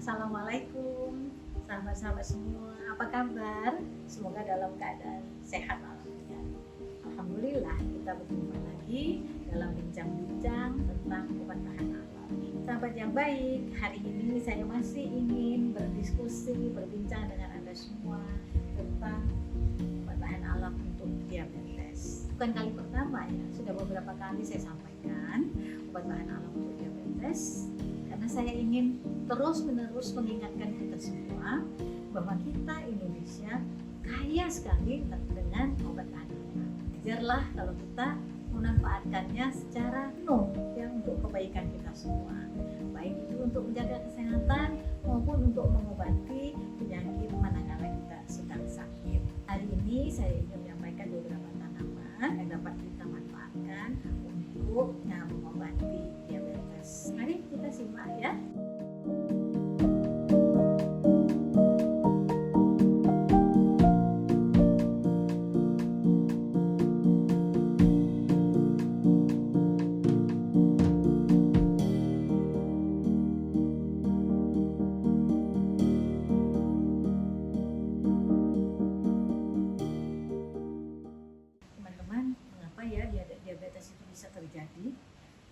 Assalamualaikum sahabat-sahabat semua, apa kabar? Semoga dalam keadaan sehat walafiat. Alhamdulillah kita berjumpa lagi dalam bincang-bincang tentang obat tahan alami. Sahabat yang baik, hari ini saya masih ingin berdiskusi, berbincang dengan Anda semua tentang obat tahan alam untuk diabetes. Bukan kali pertama ya, sudah beberapa kali saya sampaikan obat tahan alam untuk diabetes. Karena saya ingin terus-menerus mengingatkan kita semua bahwa kita Indonesia kaya sekali dengan obat tahan alam. Wajarlah kalau kita memanfaatkannya secara penuh ya, untuk kebaikan kita semua. Baik itu untuk menjaga kesehatan maupun untuk mengobati penyakit manakala kita sedang sakit. Hari ini saya ingin menyampaikan beberapa tanaman yang dapat kita manfaatkan untuk mengobati diabetes. Mari kita simak ya. Teman-teman, mengapa ya diabetes itu bisa terjadi?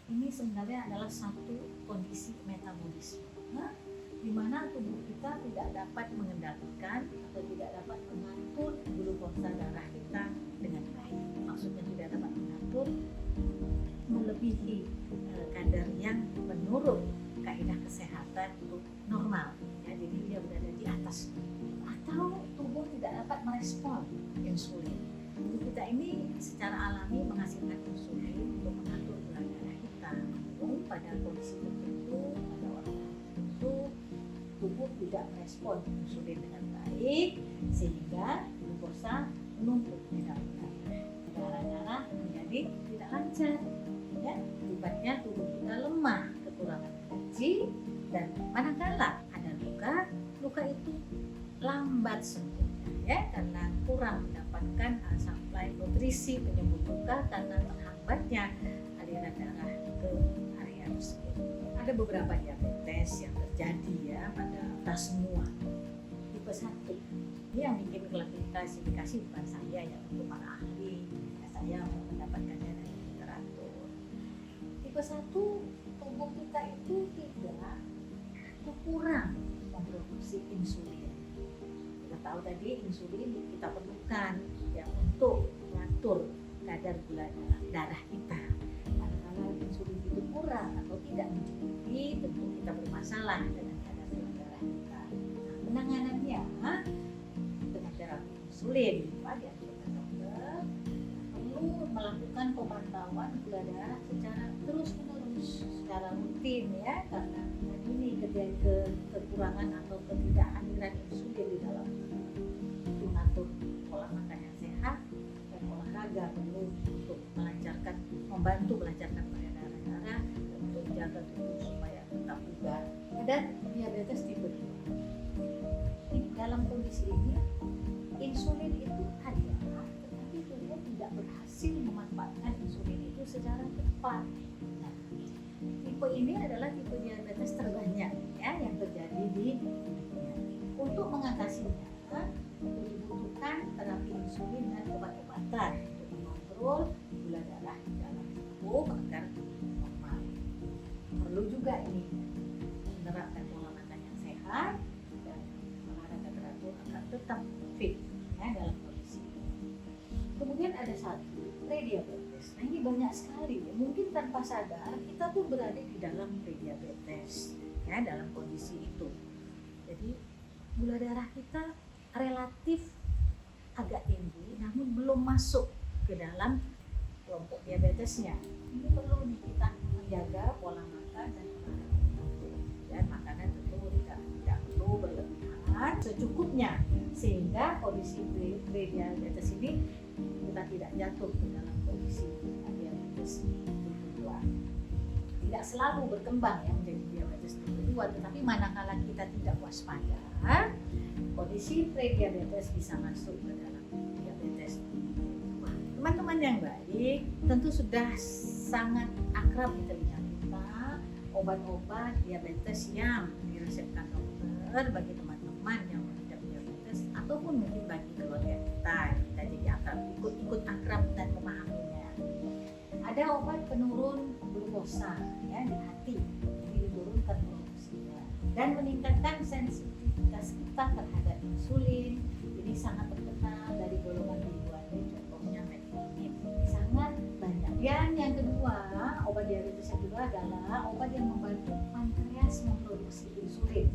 Ini sebenarnya adalah satu kondisi metabolisme, di mana tubuh kita tidak dapat mengendalikan atau tidak dapat mengatur glukosa darah kita dengan baik. Maksudnya tidak dapat mengatur melebihi kadar yang menurut kaidah kesehatan itu normal. Ya, jadi dia berada di atas atau tubuh tidak dapat merespon insulin. Tubuh kita ini secara alami menghasilkan insulin untuk mengatur gula darah kita. Namun pada kondisi tertentu, pada orang tertentu, tubuh tidak merespon insulin dengan baik sehingga glukosa menumpuk di dalam darah. Darah menjadi tidak lancar. Ya, akibatnya tubuh kita lemah, kekurangan energi, dan manakala ada luka itu lambat sembuh. Ya, karena kurang mendapatkan suplai nutrisi penyembuh luka karena terhambatnya aliran darah ke area tersebut. Ada beberapa diabetes yang terjadi ya pada kita semua. Tipe 1 ini yang bikin klasifikasi bukan saya ya, tentu para ahli. Saya mendapatkannya dari literatur. Tipe 1 tubuh kita itu tidak kurang memproduksi insulin. Kita tahu tadi insulin kita perlukan ya untuk mengatur kadar gula darah kita. Kalau insulin itu kurang atau tidak mencukupi, tentu kita bermasalah dengan kadar gula darah kita. Nah, penanganannya dengan terapi insulin, Pak, dianjurkan dokter perlu melakukan pemantauan gula darah secara terus-menerus, secara rutin ya, karena ini kekurangan atau ketidakhadiran insulin di dalam itu mengatur pola makan yang sehat dan olahraga perlu untuk membantu melancarkan peredaran darah dan untuk menjaga tubuh supaya tetap bugar. Ada diabetes tipe 2. Dalam kondisi ini insulin itu ada, tetapi tubuh tidak berhasil memanfaatkan insulin itu secara tepat. Nah, tipe ini adalah tipe diabetes terbanyak ya yang terjadi di dunia. Untuk mengatasinya dibutuhkan terapi insulin dan obat-obatan untuk mengontrol gula darah di dalam tubuh agar normal. Perlu juga ini menerapkan pola makan yang sehat dan olahraga teratur agar tetap fit ya dalam kondisi ini. Kemudian ada satu prediabetes. Nah, ini banyak sekali ya. Mungkin tanpa sadar kita tuh berada di dalam prediabetes ya, dalam kondisi itu. Jadi gula darah kita relatif agak tinggi namun belum masuk ke dalam kelompok diabetesnya. Ini perlu kita menjaga pola makan dan olahraga. Dan makanan tentu tidak perlu berlebihan, secukupnya sehingga kondisi prediabetes ini kita tidak jatuh ke dalam kondisi diabetes tipe 2. Tidak selalu berkembang ya menjadi diabetes tipe 2, tetapi manakala kita tidak waspada, kondisi prediabetes bisa masuk ke dalam diabetes tipe 2. Teman-teman yang baik, tentu sudah sangat akrab di telinga kita obat-obat diabetes yang diresepkan dokter reminder bagi teman-teman yang mengidap diabetes ataupun mungkin bagi keluarga kita jadi akan ikut akrab dan memahaminya. Ada obat penurun glukosa ya di hati, jadi diturunkan glukosa dan meningkatkan sensitivitas kita terhadap insulin. Ini sangat terkenal dari golongan biruan, contohnya metformin, sangat banyak. Dan yang kedua, obat diabetes yang kedua adalah obat yang membantu pankreas memproduksi insulin.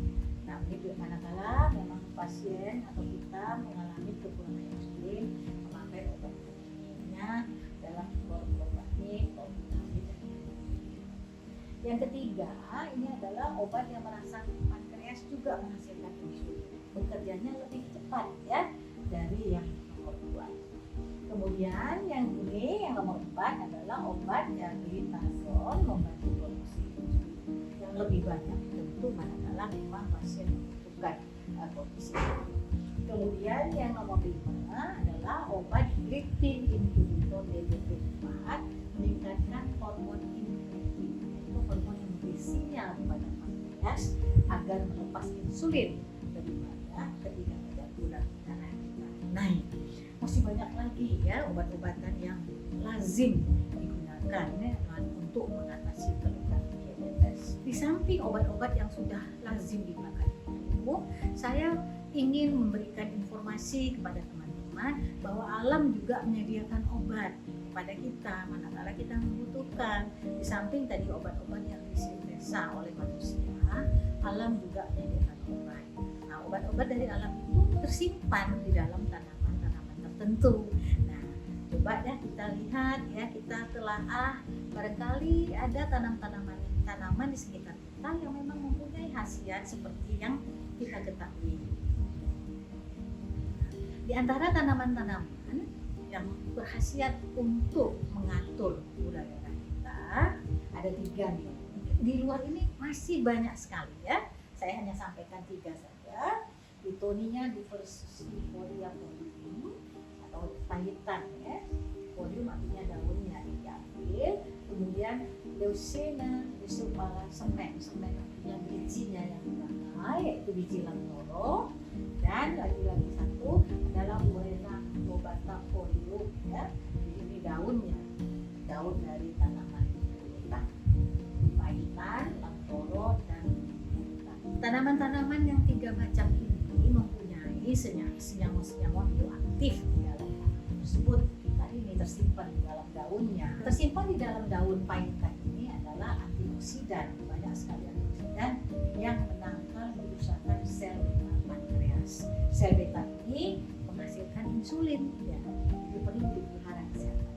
Nah, begitu kadang-kadang memang pasien atau kita mengalami kekurangan insulin, memakai obat ini dalam obat ini. Yang ketiga, ini adalah obat yang merangsang pankreas juga menghasilkan insulin. Bekerjanya lebih cepat ya dari yang nomor 2. Kemudian yang ini yang nomor 4 adalah obat yang glitazol membantu produksi insulin yang lebih banyak, tentu manakala memang pasien membutuhkan kondisi. Kemudian yang nomor 5 adalah obat gliptin inhibitor DGP4 meningkatkan hormon insulin, yaitu hormon yang memberi sinyal kepada pankreas agar melepas insulin daripada ketika kadar gula darah kita naik. Masih banyak lagi ya obat-obatan yang lazim digunakan ya, untuk mengatasi keluhan diabetes. Di samping obat-obat yang sudah lazim dipakai itu, saya ingin memberikan informasi kepada teman-teman bahwa alam juga menyediakan obat kepada kita manakala kita membutuhkan. Di samping tadi obat-obat yang disintesa oleh manusia, alam juga menyediakan obat. Nah, obat-obat dari alam itu tersimpan di dalam tanaman-tanaman tertentu. Nah, coba ya kita lihat ya, kita telaah, barangkali ada tanaman di sekitar kita yang memang mempunyai khasiat seperti yang kita ketahui. Di antara tanaman-tanaman yang berkhasiat untuk mengatur gula darah kita ada 3 nih. Di luar ini masih banyak sekali ya. Saya hanya sampaikan 3 saja. Litonia diversifolia folium atau pahitan ya. Folium artinya daunnya diambil. Kemudian Leucena Leucopala semen artinya bijinya yang dipakai, yaitu biji lamtoro. Dan lagi-lagi satu adalah Buena lobata folium ya. Jadi ini daunnya, daun dari tanaman hutan, pahitan, lamtoro dan hutan. Tanaman-tanaman yang 3 macam ini mempunyai senyawa-senyawa bioaktif di dalam tanaman tersebut. Tadi ini tersimpan di dalam daunnya. Tersimpan di dalam daun pahitan ini adalah antioksidan, banyak sekali antioksidan yang menangkal kerusakan sel beta pankreas. Sel beta ini menghasilkan insulin ya, jadi perlu dipelihara kesehatan.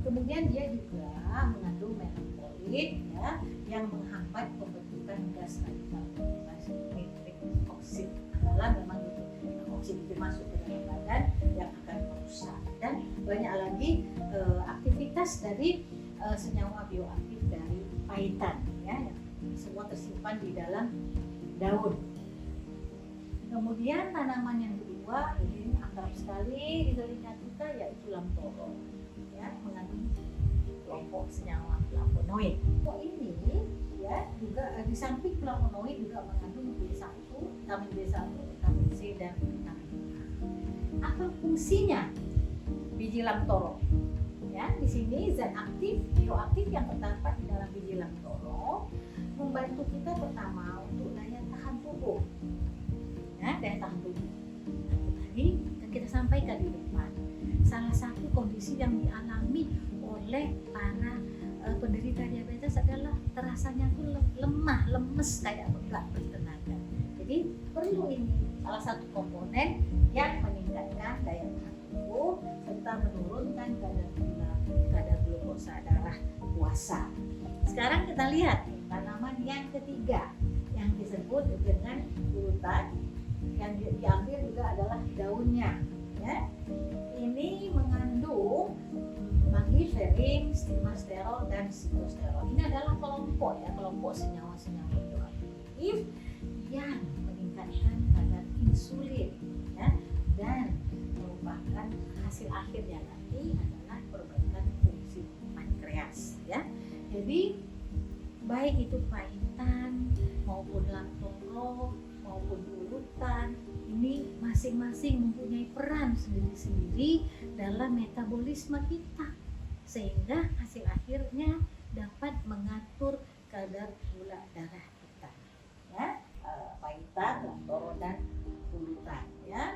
Kemudian dia juga mengandung melanktolit ya, yang menghambat pembentukan gas radikal bebas nitrik oksid. Adalah memang itu oksid itu masuk ke dalam badan yang akan merusak. Dan banyak lagi aktivitas dari senyawa bioaktif dari pahitan ya, yang semua tersimpan di dalam daun. Kemudian tanaman yang kedua ini akrab sekali di telinga kita, yaitu lamtoro ya, mengandung kelompok senyawa flavonoid. Ini ya juga di samping flavonoid juga mengandung B1, vitamin B1, vitamin C dan vitamin A. Apa fungsinya biji lamtoro? Ya, di sini zat aktif bioaktif yang terdapat di dalam biji lamtoro membantu kita pertama untuk daya tahan tubuh. Ya, daya tahan tubuh. Tadi kita sampaikan di depan, salah satu kondisi yang dialami oleh para penderita diabetes adalah terasanya tuh lemah, lemes, kayak enggak bertenaga. Jadi perlu ini salah satu komponen yang meningkatkan daya tahan tubuh serta menurunkan kadar glukosa darah puasa. Sekarang kita lihat tanaman yang ketiga yang disebut dengan urutan, yang diambil juga adalah daunnya ya. Ini mengandung magiferin, stilmasterol dan sitosterol. Ini adalah kelompok senyawa-senyawa bioaktif yang meningkatkan kadar insulin ya, dan merupakan hasil akhirnya nanti adalah perbaikan fungsi pankreas ya. Jadi baik itu pahitan maupun lamtoro makro maupun urutan, ini masing-masing mempunyai peran sendiri-sendiri dalam metabolisme kita, sehingga hasil akhirnya dapat mengatur kadar gula darah kita, ya, paitan, lactoro dan urutan, ya,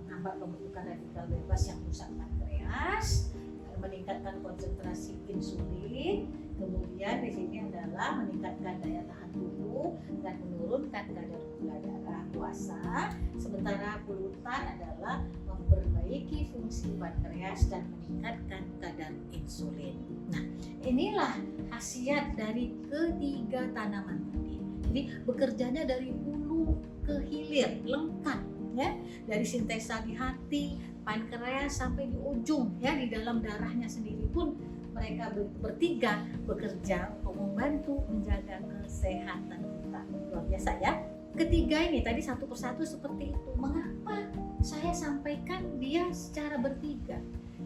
menghambat pembentukan radikal bebas yang merusak pankreas, meningkatkan konsentrasi insulin, kemudian di sini adalah meningkatkan daya tahan tubuh dan menurunkan kadar gula darah puasa, sementara polutan adalah memperbaiki fungsi pankreas dan meningkatkan kadar insulin. Nah, inilah khasiat dari ketiga tanaman tadi. Jadi bekerjanya dari hulu ke hilir, lengkap, ya, dari sintesa di hati, pankreas sampai di ujung, ya, di dalam darahnya sendiri pun mereka bertiga bekerja untuk membantu menjaga kesehatan kita. Luar biasa, ya. Ketiga ini tadi satu persatu seperti itu. Mengapa saya sampaikan dia secara bertiga?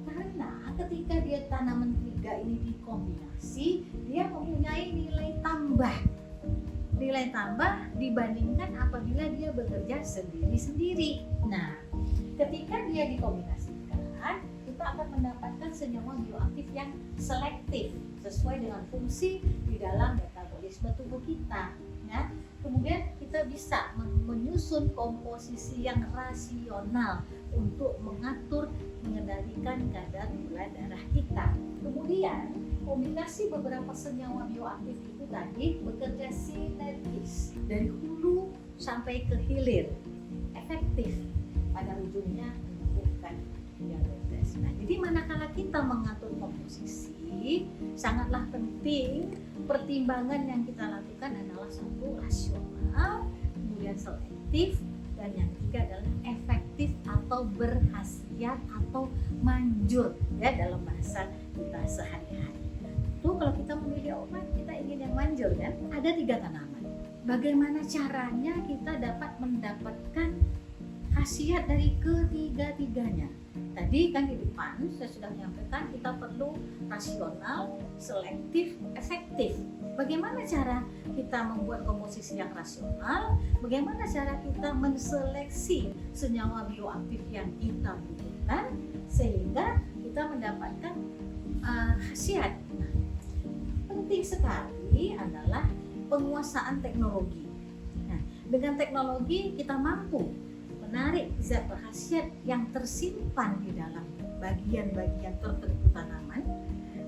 Karena ketika dia tanaman tiga ini dikombinasi, dia mempunyai nilai tambah. Nilai tambah dibandingkan apabila dia bekerja sendiri-sendiri. Nah, ketika dia dikombinasikan, kita akan mendapatkan senyawa bioaktif yang selektif sesuai dengan fungsi di dalam metabolisme tubuh kita, ya. Kemudian kita bisa menyusun komposisi yang rasional untuk mengatur, mengendalikan kadar gula darah kita. Kemudian kombinasi beberapa senyawa bioaktif itu tadi bekerja sinergis dari hulu sampai ke hilir, efektif pada ujungnya menyembuhkan diabetes. Nah, jadi manakala kita mengatur komposisi, sangatlah penting pertimbangan yang kita lakukan adalah satu, rasional, kemudian selektif, dan yang ketiga adalah efektif atau berkhasiat atau manjur, ya, dalam bahasa kita sehari-hari. Itu kalau kita memilih obat, kita ingin yang manjur, kan? Ada 3 tanaman. Bagaimana caranya kita dapat mendapatkan khasiat dari ketiga-tiganya? Tadi kan di depan saya sudah menyampaikan kita perlu rasional, selektif, efektif. Bagaimana cara kita membuat komposisi yang rasional? Bagaimana cara kita menseleksi senyawa bioaktif yang kita butuhkan sehingga kita mendapatkan khasiat? Nah, penting sekali adalah penguasaan teknologi. Nah, dengan teknologi kita mampu menarik zat berkhasiat yang tersimpan di dalam bagian-bagian tertentu tanaman.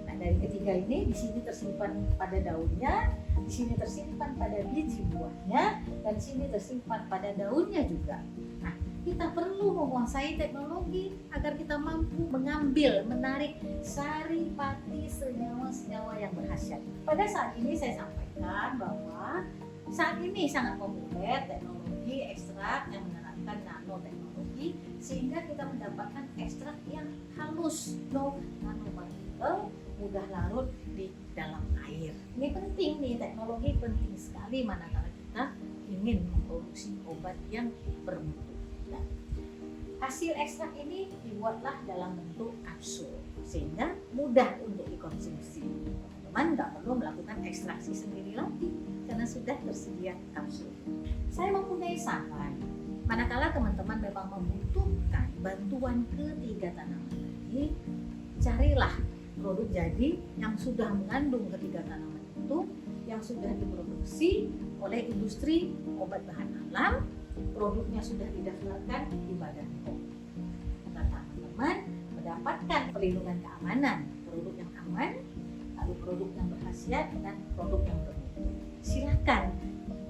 Nah, dari ketiga ini, di sini tersimpan pada daunnya, di sini tersimpan pada biji buahnya, dan di sini tersimpan pada daunnya juga. Nah, kita perlu menguasai teknologi agar kita mampu mengambil, menarik saripati senyawa-senyawa yang berkhasiat. Pada saat ini saya sampaikan bahwa saat ini sangat populer teknologi ekstrak yang menerapkan nanoteknologi sehingga kita mendapatkan ekstrak yang halus, low nanopartikel, mudah larut di dalam air. Ini penting nih, teknologi penting sekali manakala kita ingin memproduksi obat yang bermutu. Nah, hasil ekstrak ini dibuatlah dalam bentuk kapsul sehingga mudah untuk dikonsumsi. Teman-teman nggak perlu melakukan ekstraksi sendiri lagi karena sudah tersedia kapsul. Saya mempunyai saran, manakala teman-teman memang membutuhkan bantuan ketiga tanaman ini, carilah produk jadi yang sudah mengandung ketiga tanaman itu, yang sudah diproduksi oleh industri obat bahan alam, produknya sudah didaftarkan di Badan POM. Agar teman-teman mendapatkan perlindungan keamanan, produk yang aman, lalu produk yang berkhasiat dan produk yang bermutu. Silakan,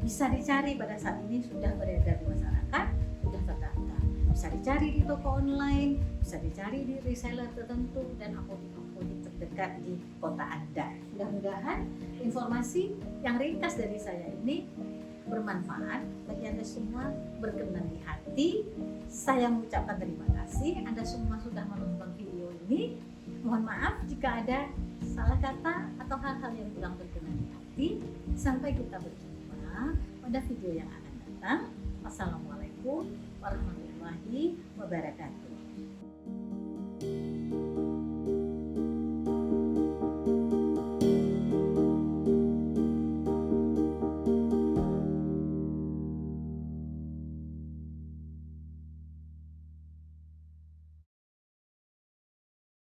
bisa dicari pada saat ini sudah beredar di masyarakat, sudah terdaftar. Bisa dicari di toko online, bisa dicari di reseller tertentu dan apotek-apotek terdekat di kota Anda. Mudah-mudahan informasi yang ringkas dari saya ini bermanfaat bagi Anda semua, berkenan di hati. Saya mengucapkan terima kasih Anda semua sudah menonton video ini. Mohon maaf jika ada salah kata atau hal-hal yang kurang berkenan di hati. Sampai kita berjumpa pada video yang akan datang. Wassalamualaikum warahmatullahi wabarakatuh.